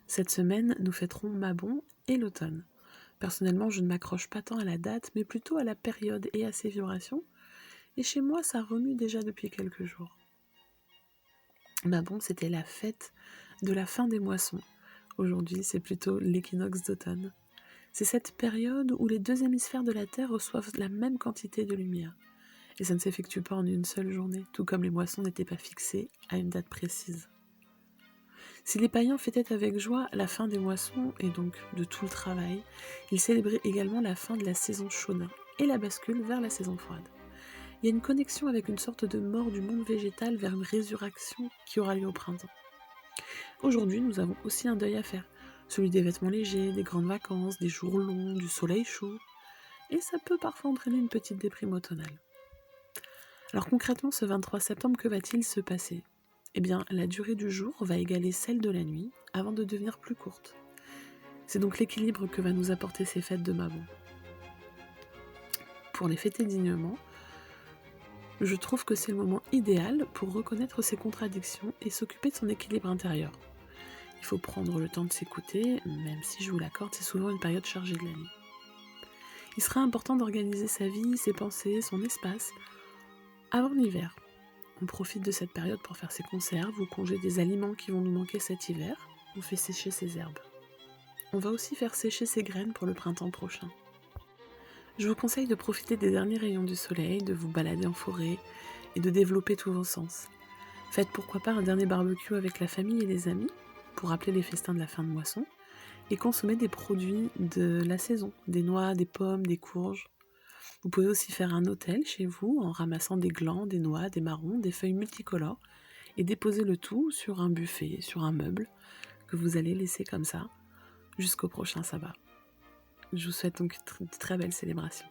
Cette semaine, nous fêterons Mabon et l'automne. Personnellement, je ne m'accroche pas tant à la date, mais plutôt à la période et à ses vibrations. Et chez moi, ça remue déjà depuis quelques jours. Mabon, c'était la fête de la fin des moissons. Aujourd'hui, c'est plutôt l'équinoxe d'automne. C'est cette période où les deux hémisphères de la Terre reçoivent la même quantité de lumière. Et ça ne s'effectue pas en une seule journée, tout comme les moissons n'étaient pas fixées à une date précise. Si les païens fêtaient avec joie la fin des moissons et donc de tout le travail, ils célébraient également la fin de la saison chaude et la bascule vers la saison froide. Il y a une connexion avec une sorte de mort du monde végétal vers une résurrection qui aura lieu au printemps. Aujourd'hui, nous avons aussi un deuil à faire, celui des vêtements légers, des grandes vacances, des jours longs, du soleil chaud, et ça peut parfois entraîner une petite déprime automnale. Alors concrètement, ce 23 septembre, que va-t-il se passer ? Eh bien, la durée du jour va égaler celle de la nuit avant de devenir plus courte. C'est donc l'équilibre que va nous apporter ces fêtes de Mabon. Pour les fêter dignement, je trouve que c'est le moment idéal pour reconnaître ses contradictions et s'occuper de son équilibre intérieur. Il faut prendre le temps de s'écouter, même si je vous l'accorde, c'est souvent une période chargée de l'année. Il sera important d'organiser sa vie, ses pensées, son espace, avant l'hiver. On profite de cette période pour faire ses conserves ou congeler des aliments qui vont nous manquer cet hiver. On fait sécher ses herbes. On va aussi faire sécher ses graines pour le printemps prochain. Je vous conseille de profiter des derniers rayons du soleil, de vous balader en forêt et de développer tous vos sens. Faites pourquoi pas un dernier barbecue avec la famille et les amis pour rappeler les festins de la fin de moisson et consommez des produits de la saison, des noix, des pommes, des courges. Vous pouvez aussi faire un hôtel chez vous en ramassant des glands, des noix, des marrons, des feuilles multicolores et déposer le tout sur un buffet, sur un meuble que vous allez laisser comme ça jusqu'au prochain sabbat. Je vous souhaite donc de très belles célébrations.